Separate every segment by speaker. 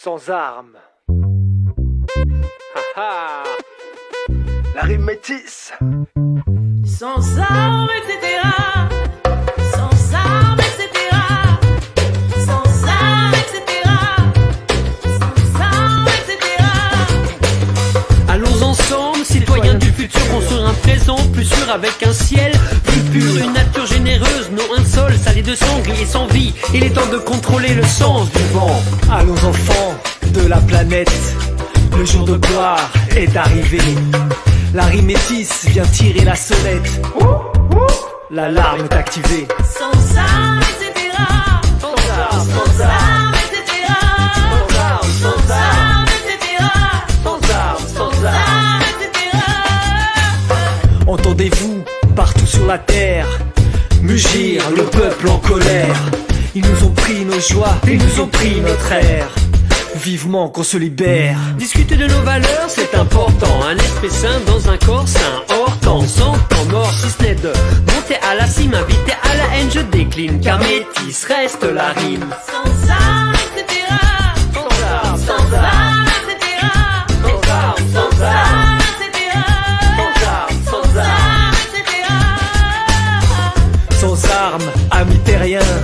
Speaker 1: sans armes. Ha ha.
Speaker 2: La rime métisse.
Speaker 3: Sans armes, etc. Sans armes, etc. Sans armes, etc. Sans armes, etc.
Speaker 4: Allons ensemble, citoyens du futur, construire un présent plus sûr avec un ciel plus pur, une nature généreuse, non un sol salé de sang, gris et sans vie. Il est temps de contrôler le sens du vent.
Speaker 1: Allons enfants de la planète, le jour de gloire est arrivé. La rime métisse vient tirer la sonnette. L'alarme est activée.
Speaker 3: Sans armes, etc. Sans armes, etc. Sans armes, etc. Sans armes, etc.
Speaker 1: Entendez-vous partout sur la terre mugir le peuple en colère. Ils nous ont pris nos joies, ils nous ont pris notre air. Vivement qu'on se libère.
Speaker 4: Discuter de nos valeurs, c'est important. Un esprit sain dans un corps sain. Hors temps, sans temps mort, si ce n'est de monter à la cime, inviter à la haine, je décline. Car métis reste la rime.
Speaker 3: Sans armes, etc. Sans armes, etc. Sans armes, etc. Sans armes, etc.
Speaker 1: Sans armes, amis terriens,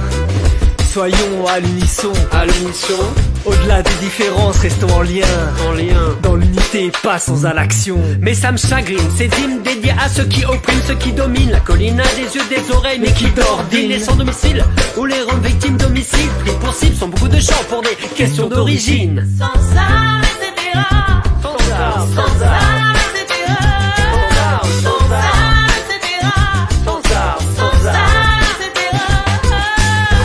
Speaker 1: soyons à l'unisson.
Speaker 4: À l'unisson,
Speaker 1: Au-delà des différences, restons en lien.
Speaker 4: en lien.
Speaker 1: Dans l'unité, pas sans à l'action.
Speaker 4: Mais ça me chagrine, ces hymnes dédiés à ceux qui oppriment, ceux qui dominent. La colline a des yeux, des oreilles, mais qui d'ordine les sans domicile ou les rendent victimes d'homicide. Pris pour cible sont beaucoup de chants pour des questions d'origine.
Speaker 3: Sans armes, etc. Sans armes, etc. Sans armes, etc. Sans armes, etc.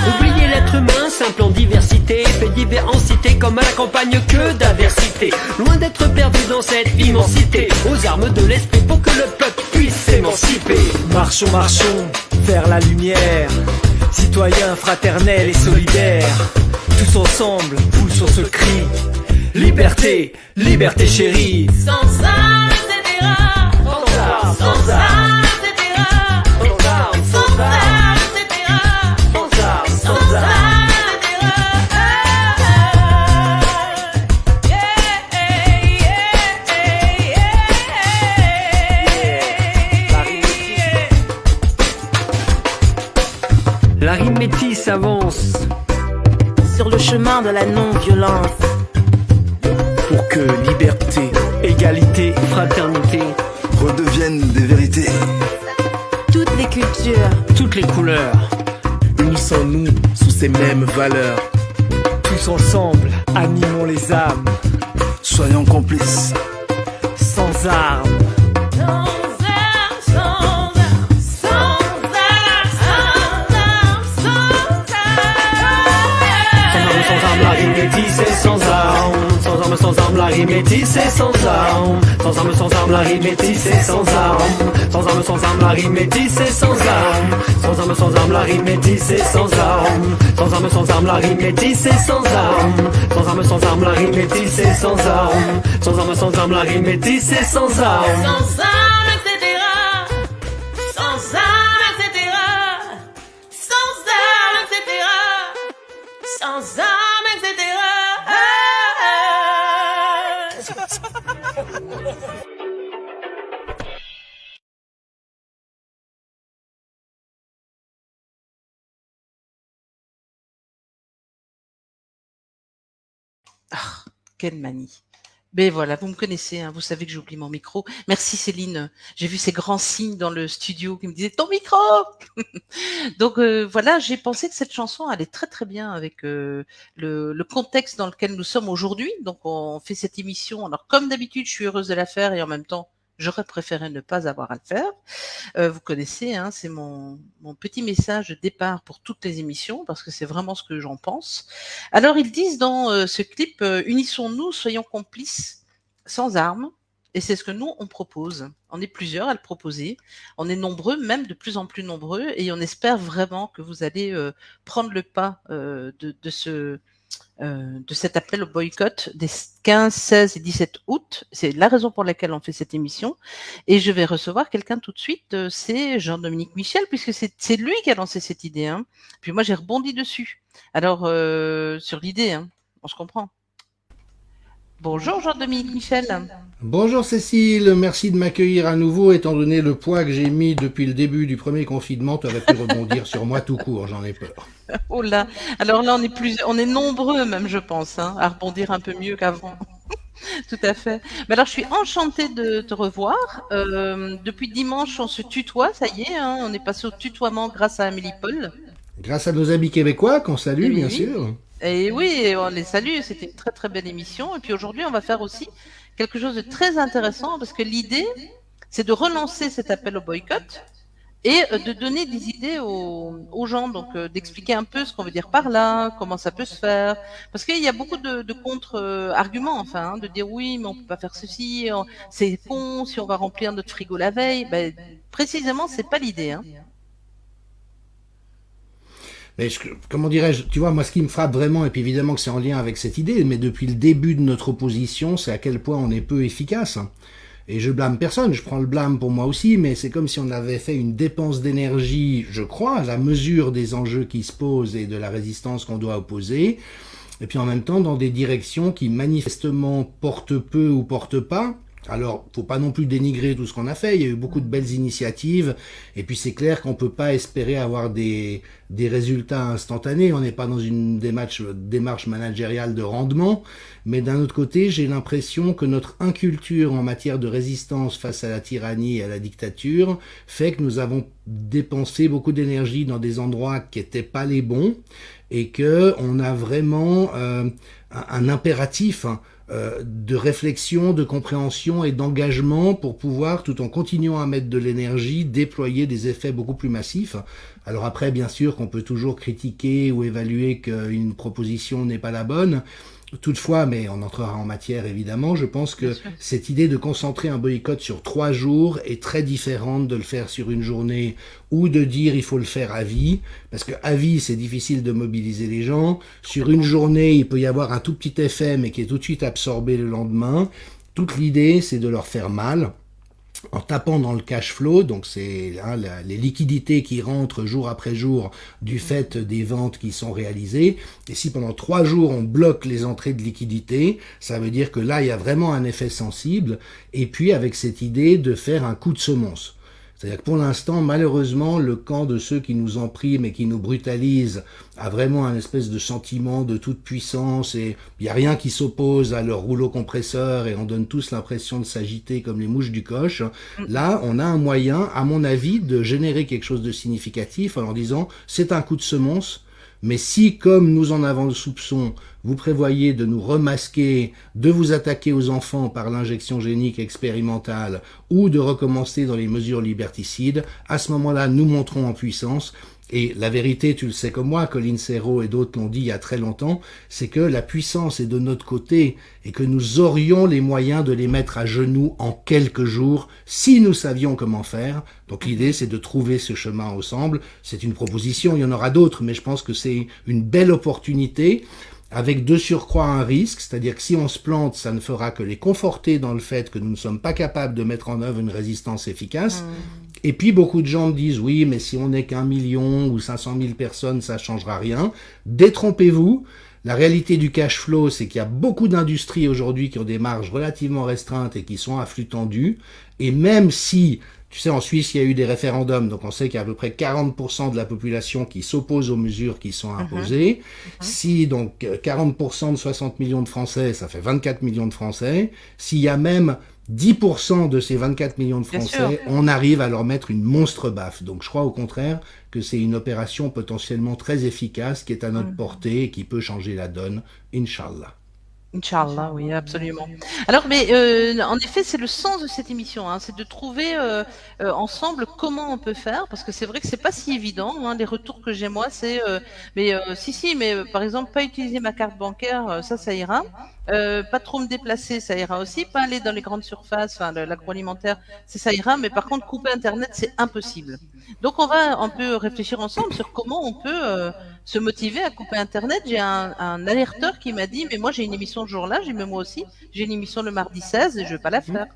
Speaker 4: Oubliez l'être humain, simple en diversité, fait divers en cité, comme à la campagne que d'adversité. Loin d'être perdu dans cette immensité, aux armes de l'esprit pour que le peuple puisse s'émanciper.
Speaker 1: Marchons, marchons vers la lumière. Citoyens fraternels et solidaires. Tous ensemble, poussons ce cri. Liberté, liberté chérie.
Speaker 3: Sans armes, etc. Sans armes, etc. Sans armes, etc. Sans armes, etc.
Speaker 4: La rime métisse avance
Speaker 3: Sur le chemin de la non-violence.
Speaker 1: Pour que liberté, égalité,
Speaker 4: fraternité,
Speaker 2: Redeviennent des vérités.
Speaker 3: Toutes les cultures.
Speaker 4: toutes les couleurs.
Speaker 5: Unissons-nous sous ces mêmes valeurs.
Speaker 1: tous ensemble, animons les âmes.
Speaker 2: Soyons complices.
Speaker 1: Sans armes.
Speaker 3: Sans armes, sans armes, sans armes, sans armes,
Speaker 4: Sans armes, la rime métisse et sans armes. Sans armes, la rime métisse et sans armes. Sans armes, la rime métisse et sans armes. Sans armes, la rime métisse et sans armes. Sans armes, la rime métisse et sans armes. Sans armes, la rime métisse et sans armes. Sans armes, la rime métisse et sans armes. Sans armes, la rime métisse et sans armes.
Speaker 3: sans armes, etc. Sans armes, etc. Sans armes, etc. Sans armes, etc.
Speaker 6: Quelle manie. Mais voilà, vous me connaissez, hein, vous savez que j'oublie mon micro. Merci Céline. J'ai vu ces grands signes dans le studio qui me disaient ton micro. Donc voilà, j'ai pensé que cette chanson allait très très bien avec le contexte dans lequel nous sommes aujourd'hui. Donc on fait cette émission. Alors comme d'habitude, je suis heureuse de la faire et en même temps, j'aurais préféré ne pas avoir à le faire. Vous connaissez, hein, c'est mon petit message de départ pour toutes les émissions parce que c'est vraiment ce que j'en pense. Alors ils disent dans ce clip, unissons-nous, soyons complices, sans armes. Et c'est ce que nous, on propose. On est plusieurs à le proposer. On est nombreux, même de plus en plus nombreux. Et on espère vraiment que vous allez prendre le pas de cet appel au boycott des 15, 16 et 17 août. C'est la raison pour laquelle on fait cette émission. Et je vais recevoir quelqu'un tout de suite, c'est Jean-Dominique Michel, puisque c'est lui qui a lancé cette idée. Hein. Puis moi, j'ai rebondi dessus. Alors, sur l'idée, hein, on se comprend. Bonjour Jean-Dominique Michel.
Speaker 7: Bonjour Cécile, merci de m'accueillir à nouveau. Étant donné le poids que j'ai mis depuis le début du premier confinement, tu aurais pu rebondir sur moi tout court, j'en ai peur.
Speaker 6: Oh là, alors là on est nombreux même je pense à rebondir un peu mieux qu'avant. Tout à fait. Mais alors je suis enchantée de te revoir. Depuis dimanche on se tutoie, ça y est, hein, on est passé au tutoiement grâce à Amélie Paul.
Speaker 7: Grâce à nos amis québécois, qu'on salue
Speaker 6: Eh
Speaker 7: bien
Speaker 6: oui.
Speaker 7: sûr.
Speaker 6: Et oui, on les salue, c'était une très très belle émission. Et puis aujourd'hui on va faire aussi quelque chose de très intéressant parce que l'idée c'est de relancer cet appel au boycott. Et de donner des idées aux gens, donc d'expliquer un peu ce qu'on veut dire par là, comment ça peut se faire, parce qu'il y a beaucoup de contre-arguments, enfin, de dire oui, mais on peut pas faire ceci, c'est con si on va remplir notre frigo la veille. Ben, précisément, c'est pas l'idée. Hein.
Speaker 7: Mais comment dirais-je, tu vois, moi ce qui me frappe vraiment, et puis évidemment que c'est en lien avec cette idée, mais depuis le début de notre opposition, c'est à quel point on est peu efficace. Et je blâme personne, je prends le blâme pour moi aussi, mais c'est comme si on avait fait une dépense d'énergie, je crois, à la mesure des enjeux qui se posent et de la résistance qu'on doit opposer, et puis en même temps dans des directions qui manifestement portent peu ou portent pas. Alors, faut pas non plus dénigrer tout ce qu'on a fait, il y a eu beaucoup de belles initiatives, et puis c'est clair qu'on peut pas espérer avoir des résultats instantanés, on n'est pas dans une démarche managériale de rendement, mais d'un autre côté, j'ai l'impression que notre inculture en matière de résistance face à la tyrannie et à la dictature fait que nous avons dépensé beaucoup d'énergie dans des endroits qui étaient pas les bons, et que on a vraiment un impératif de réflexion, de compréhension et d'engagement pour pouvoir, tout en continuant à mettre de l'énergie, déployer des effets beaucoup plus massifs. Alors après, bien sûr qu'on peut toujours critiquer ou évaluer qu'une proposition n'est pas la bonne. Toutefois, mais on entrera en matière évidemment, je pense que cette idée de concentrer un boycott sur 3 jours est très différente de le faire sur une journée ou de dire il faut le faire à vie, parce que à vie c'est difficile de mobiliser les gens. Sur une journée, il peut y avoir un tout petit effet mais qui est tout de suite absorbé le lendemain. Toute l'idée c'est de leur faire mal en tapant dans le cash flow, donc c'est les liquidités qui rentrent jour après jour du fait des ventes qui sont réalisées. Et si pendant 3 jours on bloque les entrées de liquidités, ça veut dire que là il y a vraiment un effet sensible. Et puis avec cette idée de faire un coup de semonce. C'est-à-dire que pour l'instant, malheureusement, le camp de ceux qui nous oppriment et qui nous brutalisent a vraiment un espèce de sentiment de toute puissance et il n'y a rien qui s'oppose à leur rouleau compresseur et on donne tous l'impression de s'agiter comme les mouches du coche. Là, on a un moyen, à mon avis, de générer quelque chose de significatif en leur disant c'est un coup de semonce. Mais si, comme nous en avons le soupçon, vous prévoyez de nous remasquer, de vous attaquer aux enfants par l'injection génique expérimentale ou de recommencer dans les mesures liberticides, à ce moment-là, nous monterons en puissance. Et la vérité, tu le sais comme moi, Colin Serrault et d'autres l'ont dit il y a très longtemps, c'est que la puissance est de notre côté et que nous aurions les moyens de les mettre à genoux en quelques jours si nous savions comment faire. Donc l'idée, c'est de trouver ce chemin ensemble. C'est une proposition, il y en aura d'autres, mais je pense que c'est une belle opportunité avec de surcroît un risque, c'est-à-dire que si on se plante, ça ne fera que les conforter dans le fait que nous ne sommes pas capables de mettre en œuvre une résistance efficace. Et puis beaucoup de gens me disent oui, mais si on n'est qu'1 million ou 500 000 personnes, ça changera rien. Détrompez-vous. La réalité du cash flow, c'est qu'il y a beaucoup d'industries aujourd'hui qui ont des marges relativement restreintes et qui sont à flux tendu. Et même si, tu sais, en Suisse, il y a eu des référendums, donc on sait qu'il y a à peu près 40% de la population qui s'oppose aux mesures qui sont imposées. Si donc 40% de 60 millions de Français, ça fait 24 millions de Français. S'il y a même 10% de ces 24 millions de Français, on arrive à leur mettre une monstre baffe. Donc je crois au contraire que c'est une opération potentiellement très efficace qui est à notre portée et qui peut changer la donne, Inch'Allah.
Speaker 6: Inch'Allah, oui, absolument. Alors, mais en effet, c'est le sens de cette émission, hein, c'est de trouver ensemble comment on peut faire, parce que c'est vrai que c'est pas si évident. Hein, les retours que j'ai moi, c'est si, mais par exemple, pas utiliser ma carte bancaire, ça ira. Pas trop me déplacer, ça ira aussi. Pas aller dans les grandes surfaces, enfin l'agroalimentaire, ça ira. Mais par contre, couper Internet, c'est impossible. Donc, on peut réfléchir ensemble sur comment on peut se motiver à couper Internet. J'ai un alerteur qui m'a dit, mais moi j'ai une émission ce jour-là, j'ai même moi aussi, j'ai une émission le mardi 16 et je vais pas la faire.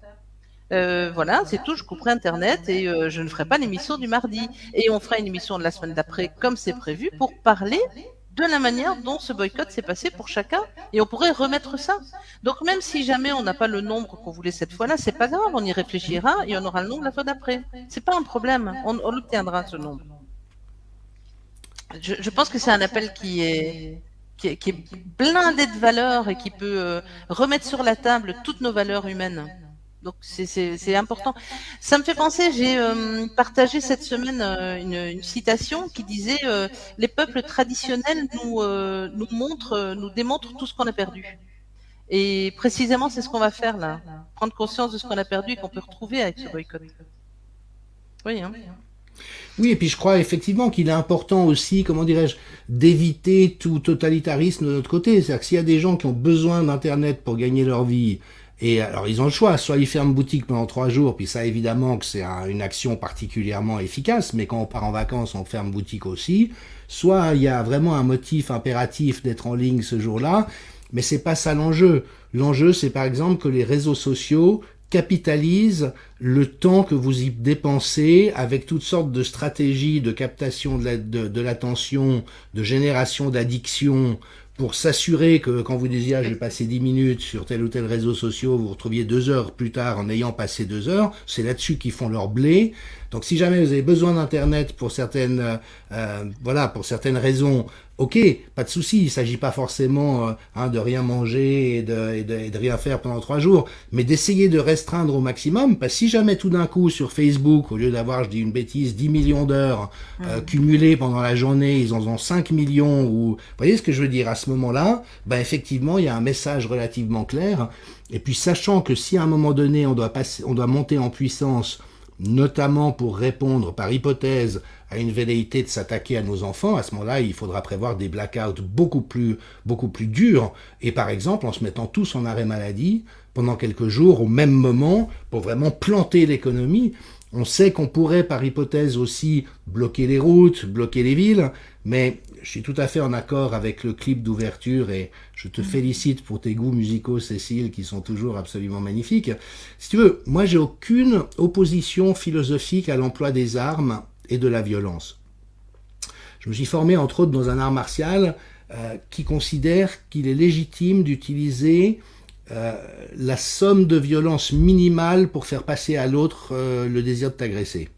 Speaker 6: Voilà, c'est tout, je couperai Internet et je ne ferai pas l'émission du mardi. Et on fera une émission de la semaine d'après comme c'est prévu pour parler de la manière dont ce boycott s'est passé pour chacun, et on pourrait remettre ça. Donc même si jamais on n'a pas le nombre qu'on voulait cette fois-là, c'est pas grave, on y réfléchira et on aura le nombre la fois d'après. C'est pas un problème, on l'obtiendra ce nombre. Je pense que c'est un appel qui est blindé de valeurs et qui peut remettre sur la table toutes nos valeurs humaines. Donc c'est important. Ça me fait penser, j'ai partagé cette semaine une citation qui disait les peuples traditionnels nous démontrent tout ce qu'on a perdu. Et précisément, c'est ce qu'on va faire là. Prendre conscience de ce qu'on a perdu et qu'on peut retrouver avec ce boycott. Oui, hein.
Speaker 7: Oui, et puis je crois effectivement qu'il est important aussi, comment dirais-je, d'éviter tout totalitarisme de notre côté. C'est-à-dire que s'il y a des gens qui ont besoin d'Internet pour gagner leur vie, et alors ils ont le choix, soit ils ferment boutique pendant 3 jours, puis ça évidemment que c'est une action particulièrement efficace, mais quand on part en vacances, on ferme boutique aussi, soit il y a vraiment un motif impératif d'être en ligne ce jour-là, mais c'est pas ça l'enjeu. L'enjeu, c'est par exemple que les réseaux sociaux capitalisent le temps que vous y dépensez avec toutes sortes de stratégies de captation de l'attention, de génération d'addiction, pour s'assurer que quand vous disiez je vais passer 10 minutes sur tel ou tel réseau social, vous vous retrouviez 2 heures plus tard en ayant passé 2 heures, c'est là-dessus qu'ils font leur blé. Donc si jamais vous avez besoin d'internet pour certaines pour certaines raisons, ok, pas de souci, il s'agit pas forcément de rien manger et de rien faire pendant 3 jours, mais d'essayer de restreindre au maximum, parce que si jamais tout d'un coup sur Facebook, au lieu d'avoir, je dis une bêtise, 10 millions d'heures cumulées pendant la journée, ils en ont 5 millions, ou vous voyez ce que je veux dire, à ce moment-là, effectivement, il y a un message relativement clair, et puis sachant que si à un moment donné on doit monter en puissance, notamment pour répondre par hypothèse à une velléité de s'attaquer à nos enfants, à ce moment-là, il faudra prévoir des blackouts beaucoup plus durs, et par exemple en se mettant tous en arrêt maladie pendant quelques jours au même moment pour vraiment planter l'économie. On sait qu'on pourrait par hypothèse aussi bloquer les routes, bloquer les villes, mais je suis tout à fait en accord avec le clip d'ouverture et je te félicite pour tes goûts musicaux, Cécile, qui sont toujours absolument magnifiques. Si tu veux, moi j'ai aucune opposition philosophique à l'emploi des armes et de la violence. Je me suis formé entre autres dans un art martial qui considère qu'il est légitime d'utiliser la somme de violence minimale pour faire passer à l'autre le désir de t'agresser.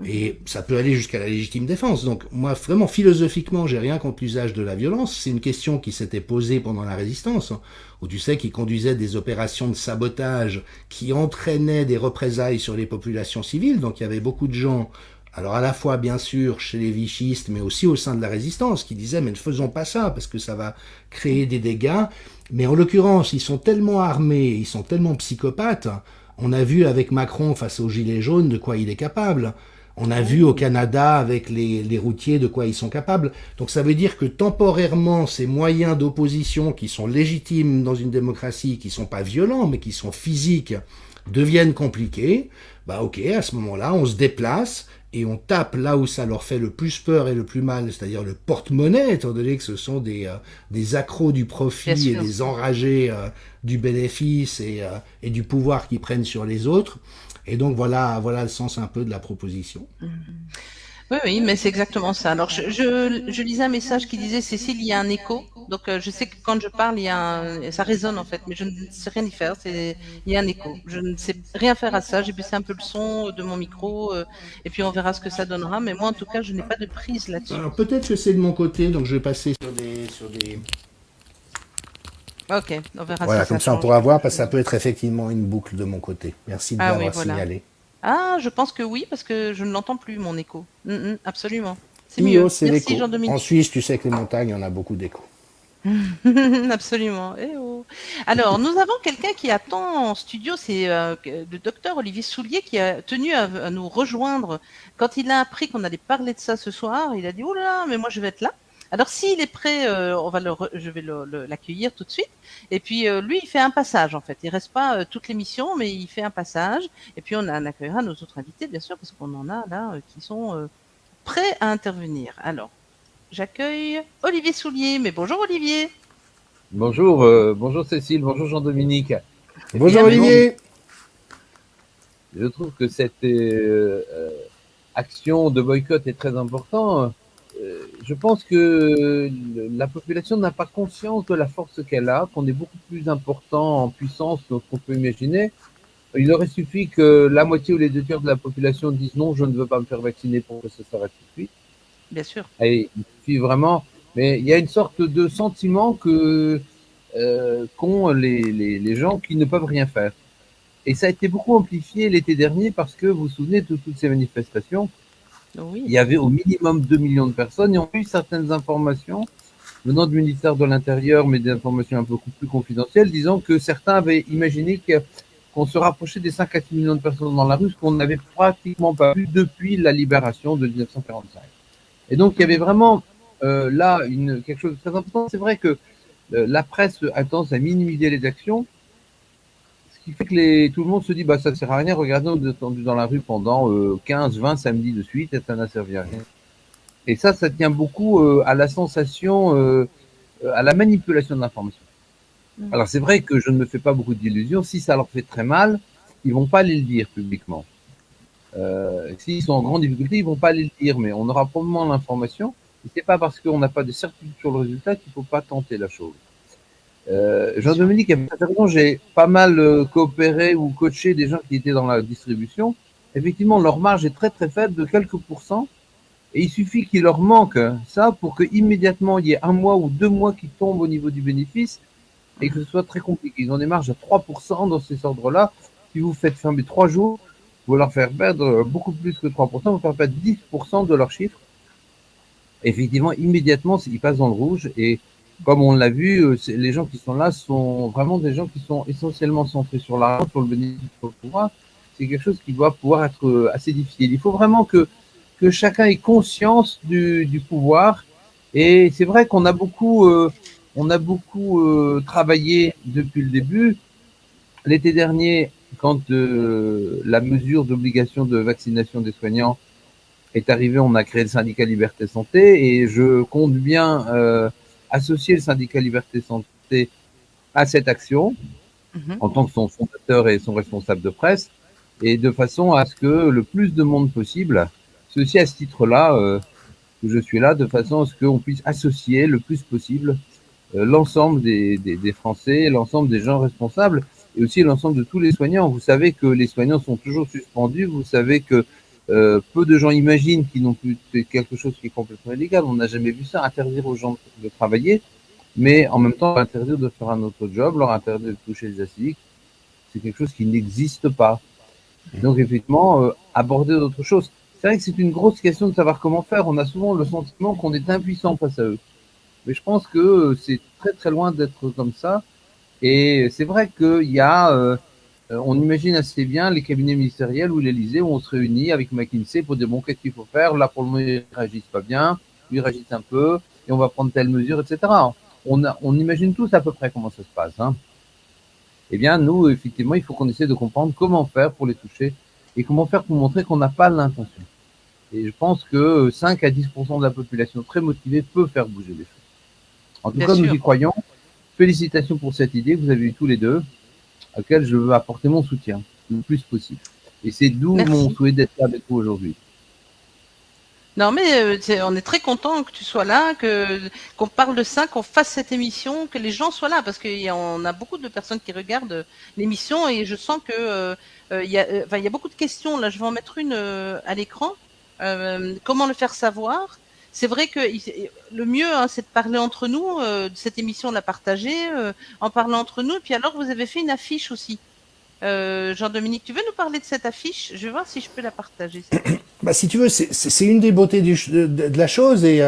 Speaker 7: Et ça peut aller jusqu'à la légitime défense. Donc moi, vraiment, philosophiquement, j'ai rien contre l'usage de la violence. C'est une question qui s'était posée pendant la Résistance, où tu sais qu'ils conduisaient des opérations de sabotage qui entraînaient des représailles sur les populations civiles. Donc il y avait beaucoup de gens, alors à la fois bien sûr chez les vichistes, mais aussi au sein de la Résistance, qui disaient mais ne faisons pas ça parce que ça va créer des dégâts. Mais en l'occurrence, ils sont tellement armés, ils sont tellement psychopathes. On a vu avec Macron face aux Gilets jaunes de quoi il est capable. On a vu au Canada avec les routiers de quoi ils sont capables. Donc ça veut dire que temporairement, ces moyens d'opposition qui sont légitimes dans une démocratie, qui sont pas violents, mais qui sont physiques, deviennent compliqués. Ok, à ce moment-là, on se déplace et on tape là où ça leur fait le plus peur et le plus mal, c'est-à-dire le porte-monnaie, étant donné que ce sont des accros du profit et des enragés du bénéfice et du pouvoir qu'ils prennent sur les autres. Et donc voilà le sens un peu de la proposition.
Speaker 6: Oui, mais c'est exactement ça. Alors je lisais un message qui disait Cécile, il y a un écho. Donc je sais que quand je parle, ça résonne en fait, mais je ne sais rien y faire. Il y a un écho. Je ne sais rien faire à ça. J'ai baissé un peu le son de mon micro et puis on verra ce que ça donnera. Mais moi en tout cas, je n'ai pas de prise là-dessus.
Speaker 7: Alors peut-être que c'est de mon côté, donc je vais passer sur des...
Speaker 6: Ok, on verra.
Speaker 7: Voilà,
Speaker 6: si
Speaker 7: comme ça on pourra voir, parce que ça peut être effectivement une boucle de mon côté. Merci de m'avoir signalé.
Speaker 6: Ah, je pense que oui, parce que je ne l'entends plus, mon écho. Absolument. C'est mieux.
Speaker 7: C'est
Speaker 6: Merci,
Speaker 7: l'écho.
Speaker 6: Jean-Dominique.
Speaker 7: En Suisse, tu sais que les montagnes, on a beaucoup d'écho.
Speaker 6: Absolument. Alors, nous avons quelqu'un qui attend en studio, c'est le docteur Olivier Soulier qui a tenu à nous rejoindre. Quand il a appris qu'on allait parler de ça ce soir, il a dit « Oh là là, mais moi je vais être là ». Alors, s'il est prêt, je vais l'accueillir tout de suite. Et puis, lui, il fait un passage, en fait. Il reste pas toute l'émission, mais il fait un passage. Et puis, on accueillera nos autres invités, bien sûr, parce qu'on en a là qui sont prêts à intervenir. Alors, j'accueille Olivier Soulier. Mais bonjour, Olivier.
Speaker 8: Bonjour Cécile, bonjour Jean-Dominique.
Speaker 7: Bonjour Olivier.
Speaker 8: Je trouve que cette action de boycott est très importante. je pense que la population n'a pas conscience de la force qu'elle a, qu'on est beaucoup plus important en puissance que ce qu'on peut imaginer. Il aurait suffi que la moitié ou les 2 tiers de la population disent non, je ne veux pas me faire vacciner pour que ça s'arrête tout de suite.
Speaker 6: Bien sûr.
Speaker 8: Et il suffit vraiment. Mais il y a une sorte de sentiment qu'ont les gens qui ne peuvent rien faire. Et ça a été beaucoup amplifié l'été dernier parce que vous vous souvenez de toutes ces manifestations.
Speaker 6: Oui.
Speaker 8: Il y avait au minimum 2 millions de personnes et on a eu certaines informations venant du ministère de l'Intérieur, mais des informations un peu plus confidentielles, disant que certains avaient imaginé qu'on se rapprochait des 5 à 6 millions de personnes dans la rue, ce qu'on n'avait pratiquement pas vu depuis la libération de 1945. Et donc, il y avait vraiment là quelque chose de très important. C'est vrai que la presse a tendance à minimiser les actions, ce qui fait que tout le monde se dit, bah, ça sert à rien, regardez, on est attendu dans la rue pendant 15, 20 samedis de suite, et ça n'a servi à rien. Et ça tient beaucoup à la sensation, à la manipulation de l'information. Alors, c'est vrai que je ne me fais pas beaucoup d'illusions. Si ça leur fait très mal, ils vont pas aller le dire publiquement. S'ils sont en grande difficulté, ils vont pas aller le dire, mais on aura probablement l'information. Et c'est pas parce qu'on n'a pas de certitude sur le résultat qu'il faut pas tenter la chose. Jean-Dominique a raison, j'ai pas mal coopéré ou coaché des gens qui étaient dans la distribution. Effectivement, leur marge est très très faible, de quelques pourcents. Et il suffit qu'il leur manque ça pour que immédiatement il y ait 1 mois ou 2 mois qui tombent au niveau du bénéfice et que ce soit très compliqué. Ils ont des marges à 3% dans ces ordres-là. Si vous faites fermer 3 jours, vous leur faire perdre beaucoup plus que 3%, vous faire perdre 10% de leur chiffre. Effectivement, immédiatement, ils passent dans le rouge. Et comme on l'a vu, les gens qui sont là sont vraiment des gens qui sont essentiellement centrés sur l'argent, sur le bénéfice, sur le pouvoir. C'est quelque chose qui doit pouvoir être assez difficile. Il faut vraiment que chacun ait conscience du pouvoir. Et c'est vrai qu'on a beaucoup travaillé depuis le début. L'été dernier, quand la mesure d'obligation de vaccination des soignants est arrivée, on a créé le syndicat Liberté Santé et je compte bien associer le syndicat Liberté Santé à cette action en tant que son fondateur et son responsable de presse, et de façon à ce que le plus de monde possible, c'est aussi à ce titre-là que je suis là, de façon à ce qu'on puisse associer le plus possible l'ensemble des Français, l'ensemble des gens responsables et aussi l'ensemble de tous les soignants. Vous savez que les soignants sont toujours suspendus, vous savez que peu de gens imaginent qu'ils n'ont plus fait quelque chose qui est complètement illégal. On n'a jamais vu ça, interdire aux gens de travailler, mais en même temps interdire de faire un autre job, leur interdire de toucher les acidiques, c'est quelque chose qui n'existe pas. Donc effectivement, aborder d'autres choses. C'est vrai que c'est une grosse question de savoir comment faire. On a souvent le sentiment qu'on est impuissant face à eux. Mais je pense que c'est très très loin d'être comme ça. Et c'est vrai qu'il y a, on imagine assez bien les cabinets ministériels ou l'Élysée où on se réunit avec McKinsey pour dire bon, qu'est-ce qu'il faut faire? Là, pour le moment, ils réagissent pas bien, ils réagissent un peu, et on va prendre telle mesure, etc. On imagine tous à peu près comment ça se passe. Hein. Eh bien, nous, effectivement, il faut qu'on essaie de comprendre comment faire pour les toucher et comment faire pour montrer qu'on n'a pas l'intention. Et je pense que 5 à 10% de la population très motivée peut faire bouger les choses. En tout cas, nous y croyons. Félicitations pour cette idée que vous avez eue tous les deux, à laquelle je veux apporter mon soutien le plus possible. Et c'est d'où mon souhait d'être là avec vous aujourd'hui.
Speaker 6: Non, mais on est très content que tu sois là, qu'on parle de ça, qu'on fasse cette émission, que les gens soient là, parce qu'on a beaucoup de personnes qui regardent l'émission et je sens que il y a beaucoup de questions. Là, je vais en mettre une à l'écran. Comment le faire savoir? C'est vrai que le mieux, hein, c'est de parler entre nous. Cette émission, on l'a partagée en parlant entre nous. Et puis alors, vous avez fait une affiche aussi. Jean-Dominique, tu veux nous parler de cette affiche? Je vais voir si je peux la partager.
Speaker 7: Bah, si tu veux, c'est une des beautés de la chose, et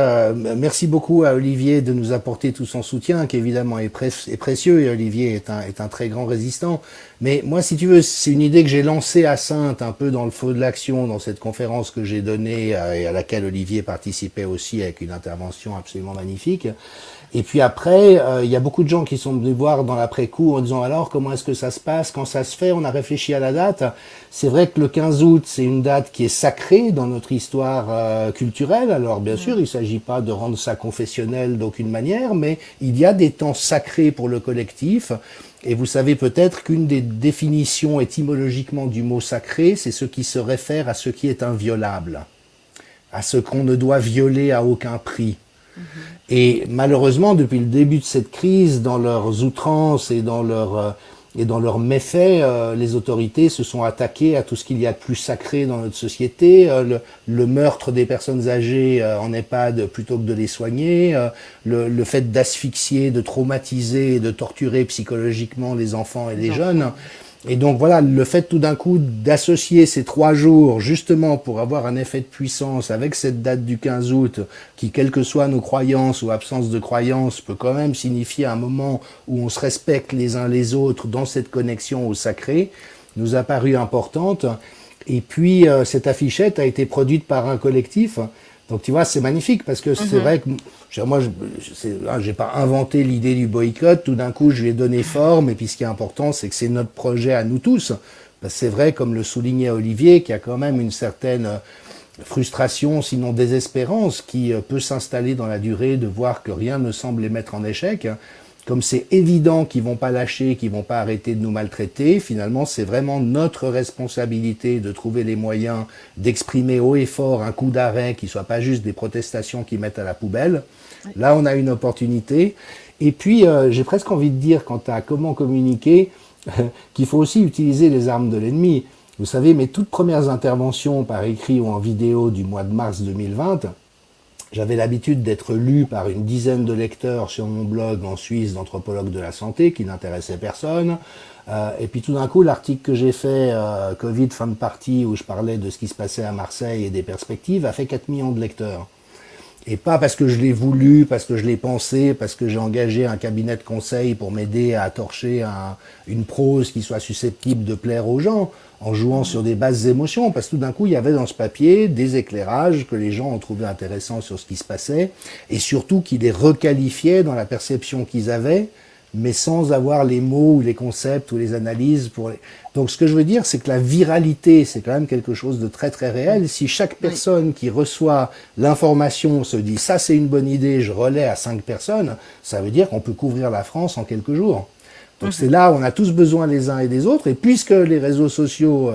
Speaker 7: merci beaucoup à Olivier de nous apporter tout son soutien, qui évidemment est précieux, et Olivier est un très grand résistant. Mais moi, si tu veux, c'est une idée que j'ai lancée à Saintes, un peu dans le feu de l'action, dans cette conférence que j'ai donnée et à laquelle Olivier participait aussi avec une intervention absolument magnifique. Et puis après, il y a beaucoup de gens qui sont venus voir dans l'après-coup en disant alors comment est-ce que ça se passe, quand ça se fait, on a réfléchi à la date. C'est vrai que le 15 août, c'est une date qui est sacrée dans notre histoire culturelle. Alors bien sûr, il ne s'agit pas de rendre ça confessionnel d'aucune manière, mais il y a des temps sacrés pour le collectif. Et vous savez peut-être qu'une des définitions étymologiquement du mot sacré, c'est ce qui se réfère à ce qui est inviolable. à ce qu'on ne doit violer à aucun prix. Et malheureusement, depuis le début de cette crise, dans leurs outrances et dans leurs méfaits, les autorités se sont attaquées à tout ce qu'il y a de plus sacré dans notre société, le meurtre des personnes âgées en EHPAD plutôt que de les soigner, le fait d'asphyxier, de traumatiser, de torturer psychologiquement les enfants et les jeunes. Et donc voilà, le fait tout d'un coup d'associer ces 3 jours justement pour avoir un effet de puissance avec cette date du 15 août qui, quelles que soient nos croyances ou absence de croyances, peut quand même signifier un moment où on se respecte les uns les autres dans cette connexion au sacré, nous a paru importante. Et puis cette affichette a été produite par un collectif. Donc tu vois, c'est magnifique parce que c'est vrai que moi, j'ai pas inventé l'idée du boycott. Tout d'un coup, je lui ai donné forme. Et puis ce qui est important, c'est que c'est notre projet à nous tous. Parce que c'est vrai, comme le soulignait Olivier, qu'il y a quand même une certaine frustration, sinon désespérance, qui peut s'installer dans la durée de voir que rien ne semble les mettre en échec. Comme c'est évident qu'ils vont pas lâcher, qu'ils vont pas arrêter de nous maltraiter, finalement, c'est vraiment notre responsabilité de trouver les moyens d'exprimer haut et fort un coup d'arrêt qui soit pas juste des protestations qui mettent à la poubelle. Là, on a une opportunité. Et puis, j'ai presque envie de dire, quant à comment communiquer, qu'il faut aussi utiliser les armes de l'ennemi. Vous savez, mes toutes premières interventions par écrit ou en vidéo du mois de mars 2020, j'avais l'habitude d'être lu par une dizaine de lecteurs sur mon blog en Suisse d'anthropologues de la santé qui n'intéressait personne. Et puis tout d'un coup, l'article que j'ai fait, Covid fin de partie, où je parlais de ce qui se passait à Marseille et des perspectives, a fait 4 millions de lecteurs. Et pas parce que je l'ai voulu, parce que je l'ai pensé, parce que j'ai engagé un cabinet de conseil pour m'aider à torcher une prose qui soit susceptible de plaire aux gens, en jouant sur des basses émotions, parce que tout d'un coup, il y avait dans ce papier des éclairages que les gens ont trouvé intéressants sur ce qui se passait, et surtout qui les requalifiaient dans la perception qu'ils avaient, mais sans avoir les mots ou les concepts ou les analyses pour les... Donc ce que je veux dire, c'est que la viralité, c'est quand même quelque chose de très très réel. Si chaque personne qui reçoit l'information se dit « ça c'est une bonne idée, je relais à 5 personnes », ça veut dire qu'on peut couvrir la France en quelques jours. Donc c'est là où on a tous besoin les uns et des autres, et puisque les réseaux sociaux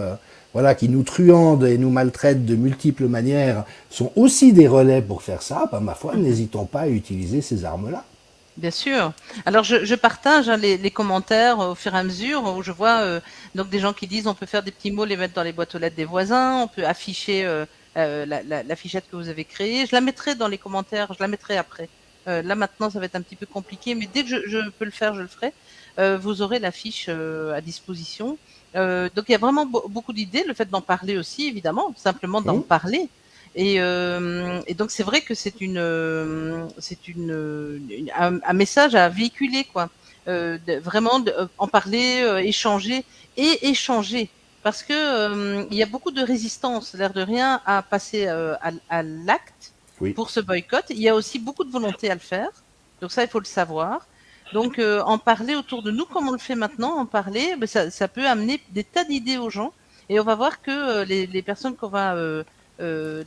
Speaker 7: voilà, qui nous truandent et nous maltraitent de multiples manières sont aussi des relais pour faire ça, bah, ma foi, n'hésitons pas à utiliser ces armes-là.
Speaker 6: Bien sûr. Alors je partage les commentaires au fur et à mesure où je vois donc des gens qui disent on peut faire des petits mots, les mettre dans les boîtes aux lettres des voisins, on peut afficher l'affichette que vous avez créée. Je la mettrai dans les commentaires, je la mettrai après. Là maintenant ça va être un petit peu compliqué, mais dès que je peux le faire, je le ferai. Vous aurez l'affiche à disposition. Donc il y a vraiment beaucoup d'idées, le fait d'en parler aussi évidemment, simplement d'en parler. Et donc c'est vrai que c'est un message à véhiculer quoi, vraiment en parler, échanger et échanger parce que il y a beaucoup de résistance, l'air de rien, à passer à l'acte pour ce boycott. Il y a aussi beaucoup de volonté à le faire, donc ça il faut le savoir. Donc en parler autour de nous comme on le fait maintenant, en parler, ben, ça peut amener des tas d'idées aux gens et on va voir que les personnes qu'on va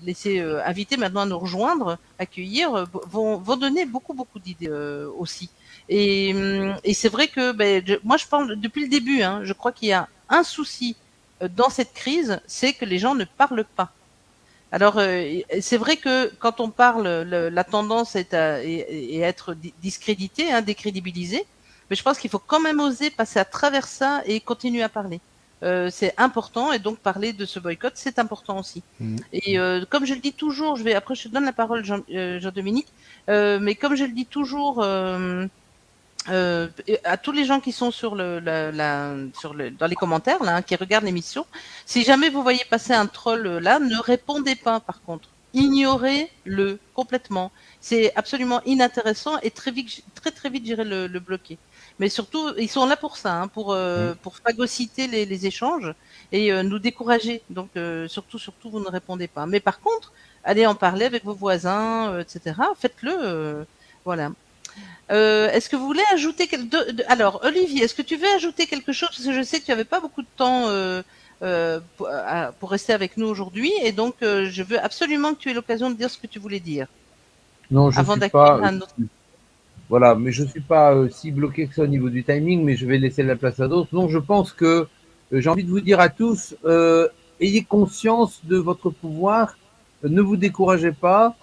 Speaker 6: laisser inviter maintenant à nous rejoindre, accueillir, vont donner beaucoup d'idées aussi. Et c'est vrai que moi je parle depuis le début, hein, je crois qu'il y a un souci dans cette crise, c'est que les gens ne parlent pas. Alors c'est vrai que quand on parle, la tendance est à être discrédité, hein, décrédibilisé, mais je pense qu'il faut quand même oser passer à travers ça et continuer à parler. C'est important et donc parler de ce boycott, c'est important aussi. Et comme je le dis toujours, après je te donne la parole Jean-Dominique, mais comme je le dis toujours à tous les gens qui sont dans les commentaires là, hein, qui regardent l'émission, si jamais vous voyez passer un troll là, ne répondez pas par contre. Ignorez-le complètement. C'est absolument inintéressant et très vite j'irai le bloquer. Mais surtout, ils sont là pour ça, hein, pour phagocyter les échanges et nous décourager. Donc surtout, vous ne répondez pas. Mais par contre, allez en parler avec vos voisins, etc. Faites-le, voilà. Est-ce que vous voulez ajouter alors Olivier, est-ce que tu veux ajouter quelque chose, parce que je sais que tu n'avais pas beaucoup de temps pour rester avec nous aujourd'hui, et donc je veux absolument que tu aies l'occasion de dire ce que tu voulais dire.
Speaker 8: Non, je
Speaker 6: avant
Speaker 8: suis pas.
Speaker 6: Un autre...
Speaker 8: Voilà, mais je suis pas si bloqué que ça au niveau du timing, mais je vais laisser la place à d'autres. Donc, je pense que j'ai envie de vous dire à tous, ayez conscience de votre pouvoir ne vous découragez pas.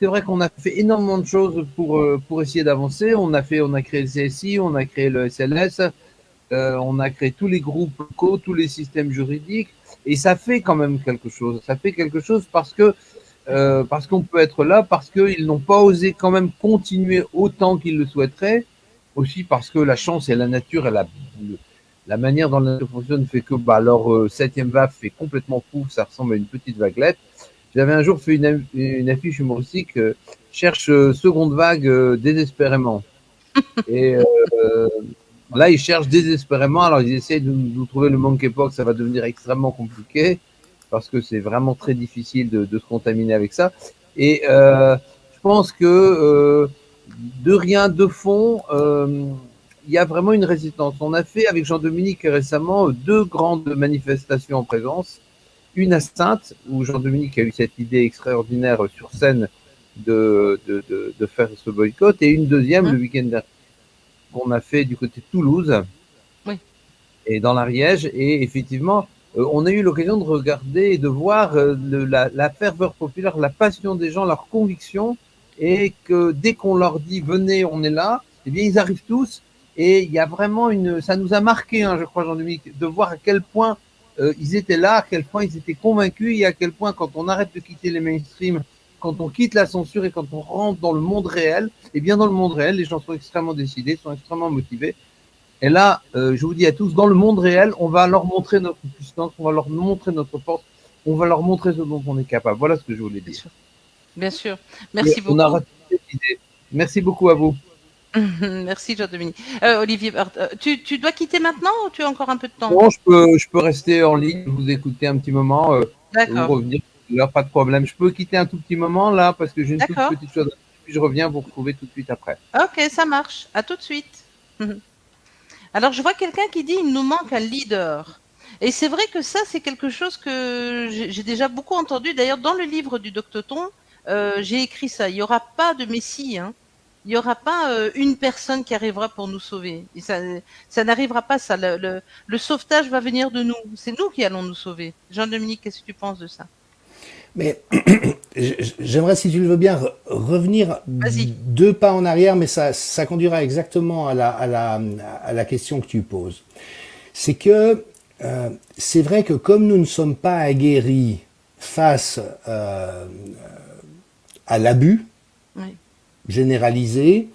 Speaker 8: C'est vrai qu'on a fait énormément de choses pour essayer d'avancer. On a créé le CSI, on a créé le SLS, on a créé tous les groupes locaux, tous les systèmes juridiques, et ça fait quand même quelque chose. Ça fait quelque chose parce qu'on peut être là, parce qu'ils n'ont pas osé quand même continuer autant qu'ils le souhaiteraient, aussi parce que la chance et la nature et la manière dont la nature fonctionne fait que leur septième vague fait complètement fou, ça ressemble à une petite vaguelette. J'avais un jour fait une affiche humoristique, cherche seconde vague désespérément. Et là, ils cherchent désespérément. Alors, ils essayent de nous trouver le monkeypox. Ça va devenir extrêmement compliqué parce que c'est vraiment très difficile de se contaminer avec ça. Et je pense que de rien, de fond, il y a vraiment une résistance. On a fait avec Jean-Dominique récemment 2 grandes manifestations en présence. Une à Saintes, où Jean-Dominique a eu cette idée extraordinaire sur scène de faire ce boycott, et une deuxième le week-end dernier qu'on a fait du côté de Toulouse,
Speaker 6: Oui.
Speaker 8: et dans l'Ariège, et effectivement, on a eu l'occasion de regarder et de voir la ferveur populaire, la passion des gens, leur conviction, et que dès qu'on leur dit venez, on est là, eh bien ils arrivent tous, et il y a vraiment ça nous a marqué, je crois, Jean-Dominique, de voir à quel point ils étaient là, à quel point ils étaient convaincus, et à quel point quand on arrête de quitter les mainstreams, quand on quitte la censure et quand on rentre dans le monde réel, et bien dans le monde réel, les gens sont extrêmement décidés, sont extrêmement motivés. Et là, je vous dis à tous, dans le monde réel, on va leur montrer notre puissance, on va leur montrer notre force, on va leur montrer ce dont on est capable. Voilà ce que je voulais dire.
Speaker 6: Bien sûr. Merci beaucoup.
Speaker 8: On a raté cette idée. Merci beaucoup à vous.
Speaker 6: Merci Jean-Dominique. Olivier, tu dois quitter maintenant ou tu as encore un peu de temps?
Speaker 8: Non, je peux rester en ligne, vous écouter un petit moment,
Speaker 6: D'accord.
Speaker 8: vous revenir. Là, pas de problème. Je peux quitter un tout petit moment là parce que j'ai une toute petite chose. Puis je reviens vous retrouver tout de suite après.
Speaker 6: Ok, ça marche. À tout de suite. Alors, je vois quelqu'un qui dit il nous manque un leader. Et c'est vrai que ça, c'est quelque chose que j'ai déjà beaucoup entendu. D'ailleurs, dans le livre du Docteton, j'ai écrit ça. Il n'y aura pas de messie. Il n'y aura pas une personne qui arrivera pour nous sauver. Et ça n'arrivera pas, ça. Le sauvetage va venir de nous. C'est nous qui allons nous sauver. Jean-Dominique, qu'est-ce que tu penses de ça?
Speaker 7: Mais j'aimerais, si tu le veux bien, revenir
Speaker 6: Vas-y.
Speaker 7: 2 pas en arrière, mais ça conduira exactement à la question que tu poses. C'est que c'est vrai que comme nous ne sommes pas aguerris face à l'abus généralisé,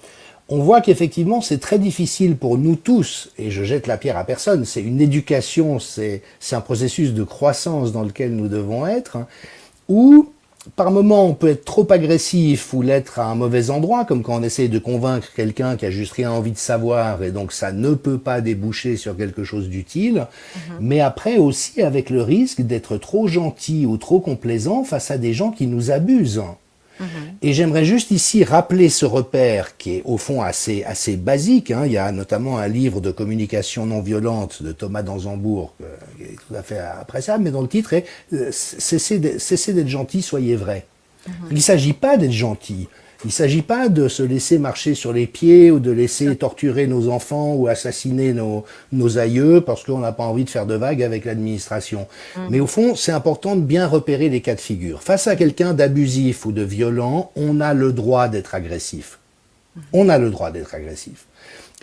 Speaker 7: on voit qu'effectivement c'est très difficile pour nous tous, et je jette la pierre à personne, c'est une éducation, c'est un processus de croissance dans lequel nous devons être, où par moments on peut être trop agressif ou l'être à un mauvais endroit, comme quand on essaie de convaincre quelqu'un qui a juste rien envie de savoir, et donc ça ne peut pas déboucher sur quelque chose d'utile, mais après aussi avec le risque d'être trop gentil ou trop complaisant face à des gens qui nous abusent. Et j'aimerais juste ici rappeler ce repère qui est au fond assez basique. Il y a notamment un livre de communication non violente de Thomas d'Anzembourg qui est tout à fait appréciable, mais dont le titre est Cessez d'être gentil, soyez vrai. Il ne s'agit pas d'être gentil. Il ne s'agit pas de se laisser marcher sur les pieds ou de laisser torturer nos enfants ou assassiner nos aïeux parce qu'on n'a pas envie de faire de vagues avec l'administration. Mais au fond, c'est important de bien repérer les cas de figure. Face à quelqu'un d'abusif ou de violent, on a le droit d'être agressif. On a le droit d'être agressif.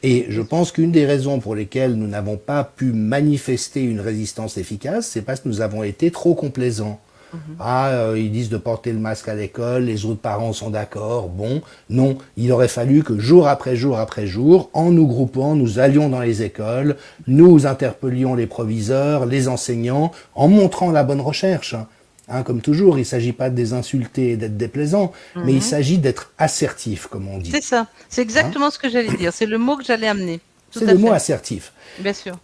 Speaker 7: Et je pense qu'une des raisons pour lesquelles nous n'avons pas pu manifester une résistance efficace, c'est parce que nous avons été trop complaisants. Ils disent de porter le masque à l'école, les autres parents sont d'accord. Bon, non, il aurait fallu que jour après jour après jour, en nous groupant, nous allions dans les écoles, nous interpellions les proviseurs, les enseignants, en montrant la bonne recherche. Comme toujours, il ne s'agit pas de les insulter et d'être déplaisant, mais il s'agit d'être assertif, comme on dit.
Speaker 6: C'est ça, c'est exactement ce que j'allais dire, c'est le mot que j'allais amener.
Speaker 7: C'est le mot assertif.
Speaker 6: Bien sûr.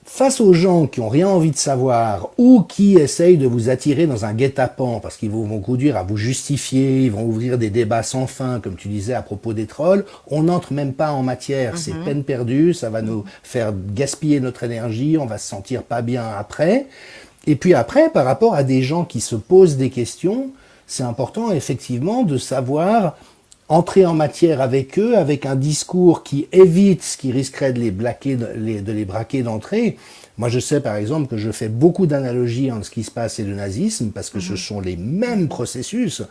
Speaker 7: Face aux gens qui ont rien envie de savoir ou qui essayent de vous attirer dans un guet-apens parce qu'ils vont conduire à vous justifier, ils vont ouvrir des débats sans fin, comme tu disais à propos des trolls, on n'entre même pas en matière, c'est peine perdue, ça va nous faire gaspiller notre énergie, on va se sentir pas bien après. Et puis après, par rapport à des gens qui se posent des questions, c'est important effectivement de savoir entrer en matière avec eux, avec un discours qui évite ce qui risquerait de les braquer d'entrée. Moi, je sais par exemple que je fais beaucoup d'analogies entre ce qui se passe et le nazisme, parce que ce sont les mêmes processus.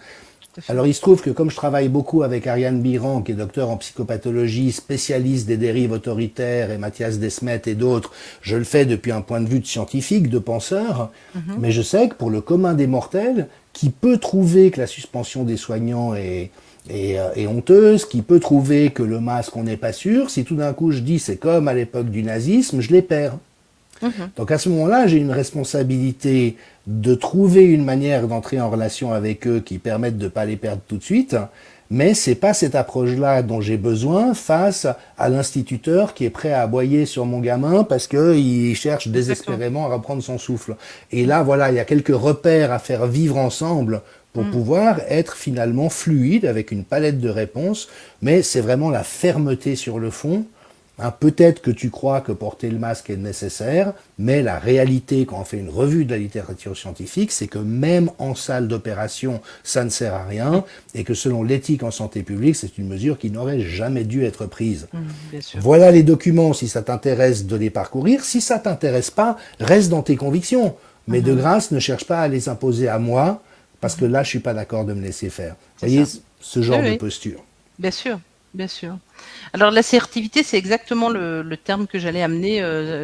Speaker 7: Alors, il se trouve que comme je travaille beaucoup avec Ariane Biran, qui est docteur en psychopathologie, spécialiste des dérives autoritaires, et Mathias Desmet et d'autres, je le fais depuis un point de vue de scientifique, de penseur, mais je sais que pour le commun des mortels, qui peut trouver que la suspension des soignants est honteuse, qui peut trouver que le masque, on n'est pas sûr, si tout d'un coup je dis c'est comme à l'époque du nazisme, je les perds. Donc à ce moment-là, j'ai une responsabilité de trouver une manière d'entrer en relation avec eux qui permette de ne pas les perdre tout de suite, mais c'est pas cette approche-là dont j'ai besoin face à l'instituteur qui est prêt à aboyer sur mon gamin parce qu'il cherche désespérément à reprendre son souffle. Et là, voilà, il y a quelques repères à faire vivre ensemble pour pouvoir être finalement fluide avec une palette de réponses, mais c'est vraiment la fermeté sur le fond. Peut-être que tu crois que porter le masque est nécessaire, mais la réalité, quand on fait une revue de la littérature scientifique, c'est que même en salle d'opération, ça ne sert à rien, et que selon l'éthique en santé publique, c'est une mesure qui n'aurait jamais dû être prise.
Speaker 6: Bien sûr.
Speaker 7: Voilà les documents, si ça t'intéresse de les parcourir. Si ça t'intéresse pas, reste dans tes convictions. Mais de grâce, ne cherche pas à les imposer à moi, parce que là, je suis pas d'accord de me laisser faire. Vous voyez, ce genre de posture.
Speaker 6: Bien sûr. Bien sûr. Alors l'assertivité, c'est exactement le terme que j'allais amener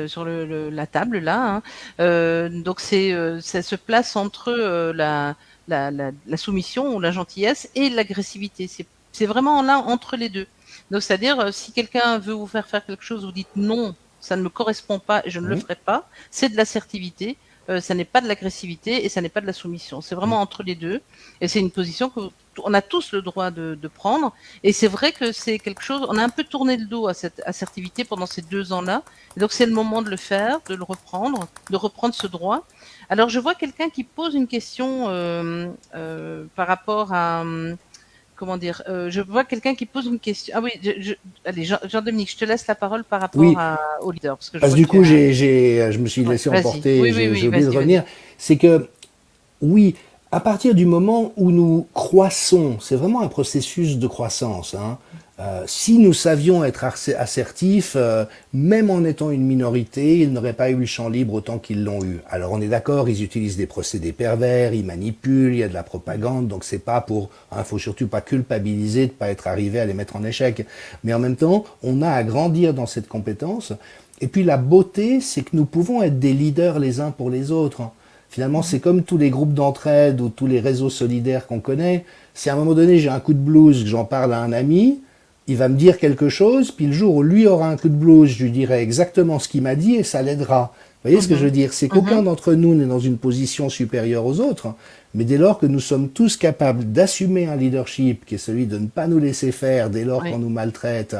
Speaker 6: sur la table là. Donc ça se place entre la soumission ou la gentillesse et l'agressivité. C'est vraiment là entre les deux. Donc c'est-à-dire si quelqu'un veut vous faire quelque chose, vous dites non, ça ne me correspond pas et je ne le ferai pas. C'est de l'assertivité. Ça n'est pas de l'agressivité et ça n'est pas de la soumission. C'est vraiment entre les deux. Et c'est une position qu'on a tous le droit de prendre. Et c'est vrai que c'est quelque chose, on a un peu tourné le dos à cette assertivité pendant ces 2 ans-là. Et donc c'est le moment de le faire, de le reprendre, de reprendre ce droit. Alors je vois quelqu'un qui pose une question par rapport à... Comment dire, je vois quelqu'un qui pose une question. Ah oui, allez, Jean-Dominique, je te laisse la parole par rapport au leader.
Speaker 7: Parce que du coup, je me suis laissé emporter, j'ai oublié de revenir. C'est que, oui, à partir du moment où nous croissons, c'est vraiment un processus de croissance, si nous savions être assertifs, même en étant une minorité, ils n'auraient pas eu le champ libre autant qu'ils l'ont eu. Alors on est d'accord, ils utilisent des procédés pervers, ils manipulent, il y a de la propagande, donc c'est pas pour... faut surtout pas culpabiliser de pas être arrivé à les mettre en échec. Mais en même temps, on a à grandir dans cette compétence. Et puis la beauté, c'est que nous pouvons être des leaders les uns pour les autres. Finalement, c'est comme tous les groupes d'entraide ou tous les réseaux solidaires qu'on connaît. Si à un moment donné, j'ai un coup de blues, que j'en parle à un ami, il va me dire quelque chose, puis le jour où lui aura un coup de blues, je lui dirai exactement ce qu'il m'a dit et ça l'aidera. Vous voyez ce que je veux dire? C'est qu'aucun d'entre nous n'est dans une position supérieure aux autres, mais dès lors que nous sommes tous capables d'assumer un leadership qui est celui de ne pas nous laisser faire dès lors qu'on nous maltraite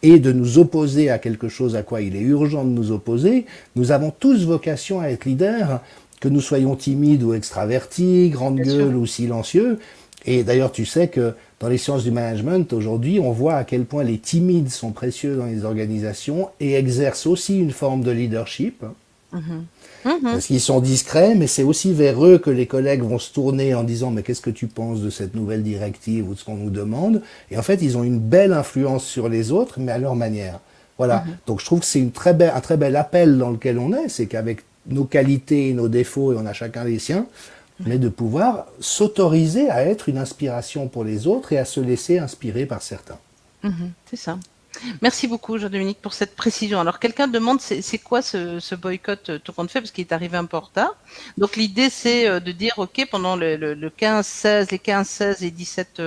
Speaker 7: et de nous opposer à quelque chose à quoi il est urgent de nous opposer, nous avons tous vocation à être leaders, que nous soyons timides ou extravertis, grande gueule ou silencieux. Et d'ailleurs, tu sais que dans les sciences du management, aujourd'hui, on voit à quel point les timides sont précieux dans les organisations et exercent aussi une forme de leadership. Parce qu'ils sont discrets, mais c'est aussi vers eux que les collègues vont se tourner en disant « Mais qu'est-ce que tu penses de cette nouvelle directive ou de ce qu'on nous demande ?» Et en fait, ils ont une belle influence sur les autres, mais à leur manière. Voilà. Donc je trouve que c'est un très bel appel dans lequel on est, c'est qu'avec nos qualités et nos défauts, et on a chacun les siens, mais de pouvoir s'autoriser à être une inspiration pour les autres et à se laisser inspirer par certains.
Speaker 6: C'est ça. Merci beaucoup, Jean-Dominique, pour cette précision. Alors, quelqu'un demande c'est quoi ce boycott tout compte fait, parce qu'il est arrivé un peu en retard. Donc, l'idée, c'est de dire, OK, pendant le 15-16, les 15, 16 et 17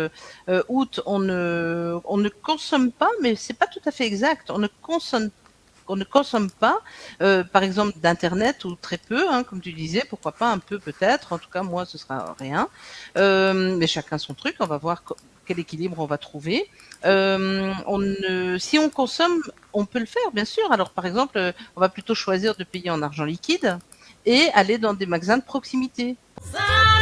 Speaker 6: août, on ne consomme pas, mais c'est pas tout à fait exact. On ne consomme pas, par exemple, d'Internet ou très peu, comme tu disais, pourquoi pas un peu peut-être. En tout cas, moi, ce sera rien. Mais chacun son truc, on va voir quel équilibre on va trouver. Si on consomme, on peut le faire, bien sûr. Alors, par exemple, on va plutôt choisir de payer en argent liquide et aller dans des magasins de proximité.
Speaker 3: Some